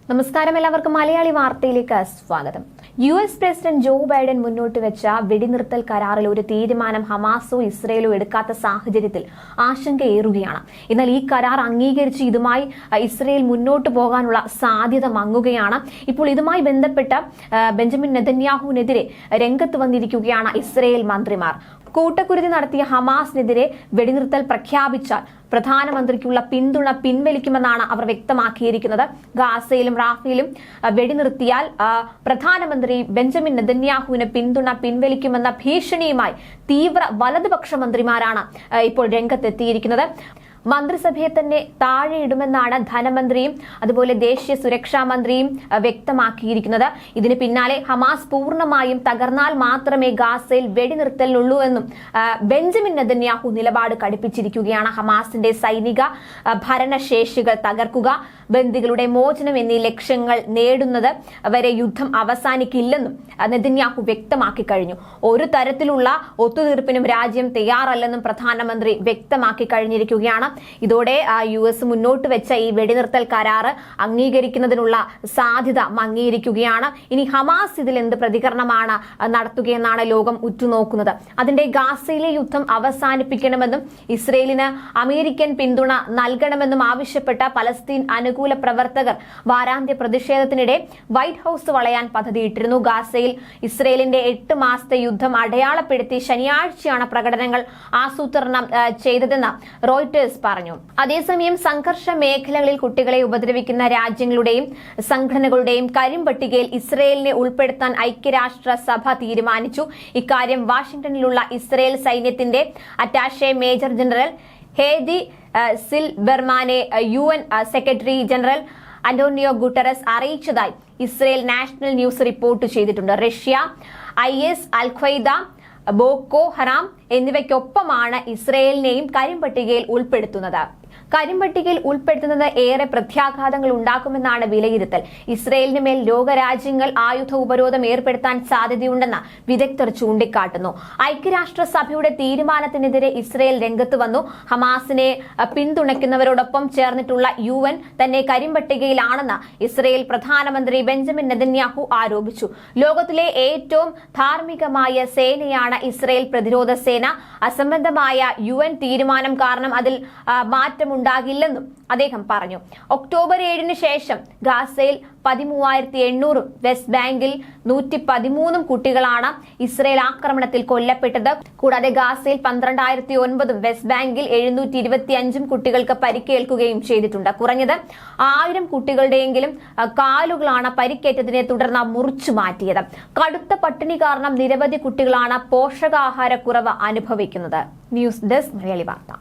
നമസ്കാരം, എല്ലാവർക്കും മലയാളി വാർത്തയിലേക്ക് സ്വാഗതം. യുഎസ് പ്രസിഡന്റ് ജോ ബൈഡൻ മുന്നോട്ട് വെച്ച വെടിനിർത്തൽ കരാറിൽ ഒരു തീരുമാനം ഹമാസോ ഇസ്രയേലോ എടുക്കാത്ത സാഹചര്യത്തിൽ ആശങ്കയേറുകയാണ്. എന്നാൽ ഈ കരാർ അംഗീകരിച്ച് ഇതുമായി ഇസ്രയേൽ മുന്നോട്ട് പോകാനുള്ള സാധ്യത മങ്ങുകയാണ്. ഇപ്പോൾ ഇതുമായി ബന്ധപ്പെട്ട് ബെഞ്ചമിൻ നെതന്യാഹുവിനെതിരെ രംഗത്ത് വന്നിരിക്കുകയാണ് ഇസ്രയേൽ മന്ത്രിമാർ. കൂട്ടക്കുരുതി നടത്തിയ ഹമാസിനെതിരെ വെടിനിർത്തൽ പ്രഖ്യാപിച്ചാൽ പ്രധാനമന്ത്രിക്കുള്ള പിന്തുണ പിൻവലിക്കുമെന്നാണ് അവർ വ്യക്തമാക്കിയിരിക്കുന്നത്. ഗാസയിലും റാഫയിലും വെടിനിർത്തിയാൽ പ്രധാനമന്ത്രി ബെഞ്ചമിൻ നെതന്യാഹുവിന് പിന്തുണ പിൻവലിക്കുമെന്ന ഭീഷണിയുമായി തീവ്ര വലതുപക്ഷ മന്ത്രിമാരാണ് ഇപ്പോൾ രംഗത്തെത്തിയിരിക്കുന്നത്. മന്ത്രിസഭയെ തന്നെ താഴെയിടുമെന്നാണ് ധനമന്ത്രിയും അതുപോലെ ദേശീയ സുരക്ഷാ മന്ത്രിയും വ്യക്തമാക്കിയിരിക്കുന്നത്. ഇതിന് പിന്നാലെ ഹമാസ് പൂർണ്ണമായും തകർന്നാൽ മാത്രമേ ഗാസയിൽ വെടിനിർത്തലുള്ളൂ എന്നും ബെഞ്ചമിൻ നെതന്യാഹു നിലപാട് കടുപ്പിച്ചിരിക്കുകയാണ്. ഹമാസിന്റെ സൈനിക ഭരണശേഷികൾ തകർക്കുക, ബന്ദികളുടെ മോചനം എന്നീ ലക്ഷ്യങ്ങൾ നേടുന്നത് വരെ യുദ്ധം അവസാനിക്കില്ലെന്നും നെതന്യാഹു വ്യക്തമാക്കി കഴിഞ്ഞു. ഒരു തരത്തിലുള്ള ഒത്തുതീർപ്പിനും രാജ്യം തയ്യാറല്ലെന്നും പ്രധാനമന്ത്രി വ്യക്തമാക്കി കഴിഞ്ഞിരിക്കുകയാണ്. ഇതോടെ യുഎസ് മുന്നോട്ട് വെച്ച ഈ വെടിനിർത്തൽ കരാറ് അംഗീകരിക്കുന്നതിനുള്ള സാധ്യത മങ്ങിയിരിക്കുകയാണ്. ഇനി ഹമാസ് ഇതിൽ എന്ത് പ്രതികരണമാണ് നടത്തുകയെന്നാണ് ലോകം ഉറ്റുനോക്കുന്നത്. അതിന്റെ ഗാസയിലെ യുദ്ധം അവസാനിപ്പിക്കണമെന്നും ഇസ്രയേലിന് അമേരിക്കൻ പിന്തുണ നൽകണമെന്നും ആവശ്യപ്പെട്ട പലസ്തീൻ അനുകൂല പ്രവർത്തകർ വാരാന്ത്യ പ്രതിഷേധത്തിനിടെ വൈറ്റ് ഹൌസ് വളയാൻ പദ്ധതിയിട്ടിരുന്നു. ഗാസയിൽ ഇസ്രയേലിന്റെ 8 മാസത്തെ യുദ്ധം അടയാളപ്പെടുത്തി ശനിയാഴ്ചയാണ് പ്രകടനങ്ങൾ ആസൂത്രണം ചെയ്തതെന്ന് റോയിട്ടേഴ്സ് പറഞ്ഞു. അതേസമയം സംഘർഷ മേഖലകളിൽ കുട്ടികളെ ഉപദ്രവിക്കുന്ന രാജ്യങ്ങളുടെയും സംഘടനകളുടെയും കരിമ്പട്ടികയിൽ ഇസ്രയേലിനെ ഉൾപ്പെടുത്താൻ ഐക്യരാഷ്ട്രസഭ തീരുമാനിച്ചു. ഇക്കാര്യം വാഷിംഗ്ടണിലുള്ള ഇസ്രയേൽ സൈന്യത്തിന്റെ അറ്റാഷെ മേജർ ജനറൽ ഹേദി സിൽബർമാനെ UN secretary general Antonio Guterres അറിയിച്ചതായി ഇസ്രയേൽ നാഷണൽ ന്യൂസ് റിപ്പോർട്ട് ചെയ്തിട്ടുണ്ട്. Russia, IS, al Qaeda, Boko Haram എന്നിവയ്ക്കൊപ്പമാണ് ഇസ്രയേലിനെയും കരിമ്പട്ടികയിൽ ഉൾപ്പെടുത്തുന്നത്. കരിമ്പട്ടികയിൽ ഉൾപ്പെടുത്തുന്നത് ഏറെ പ്രത്യാഘാതങ്ങൾ ഉണ്ടാക്കുമെന്നാണ് വിലയിരുത്തൽ. ഇസ്രയേലിന് മേൽ ലോകരാജ്യങ്ങൾ ആയുധ ഉപരോധം ഏർപ്പെടുത്താൻ സാധ്യതയുണ്ടെന്ന് വിദഗ്ധർ ചൂണ്ടിക്കാട്ടുന്നു. ഐക്യരാഷ്ട്രസഭയുടെ തീരുമാനത്തിനെതിരെ ഇസ്രയേൽ രംഗത്ത് വന്നു. ഹമാസിനെ പിന്തുണയ്ക്കുന്നവരോടൊപ്പം ചേർന്നിട്ടുള്ള UN തന്നെ കരിമ്പട്ടികയിലാണെന്ന് ഇസ്രയേൽ പ്രധാനമന്ത്രി ബെഞ്ചമിൻ നെതന്യാഹു ആരോപിച്ചു. ലോകത്തിലെ ഏറ്റവും ധാർമ്മികമായ സേനയാണ് ഇസ്രയേൽ പ്രതിരോധ സേന. അസംബന്ധമായ UN തീരുമാനം കാരണം അതിൽ മാറ്റമുണ്ടാകില്ലെന്നും അദ്ദേഹം പറഞ്ഞു. ഒക്ടോബർ 7 ശേഷം ഗാസയിൽ 13,800 വെസ്റ്റ് ബാങ്കിൽ 113 കുട്ടികളാണ് ഇസ്രയേൽ ആക്രമണത്തിൽ കൊല്ലപ്പെട്ടത്. കൂടാതെ ഗാസയിൽ 12,009 വെസ്റ്റ് ബാങ്കിൽ 725 കുട്ടികൾക്ക് പരിക്കേൽക്കുകയും ചെയ്തിട്ടുണ്ട്. കുറഞ്ഞത് 1000 കുട്ടികളുടെയെങ്കിലും കാലുകളാണ് പരിക്കേറ്റതിനെ തുടർന്ന് മുറിച്ചു മാറ്റിയത്. കടുത്ത പട്ടിണി കാരണം നിരവധി കുട്ടികളാണ് പോഷകാഹാരക്കുറവ് അനുഭവിക്കുന്നത്. ന്യൂസ് ഡെസ്ക് മലയാളി വാർത്ത.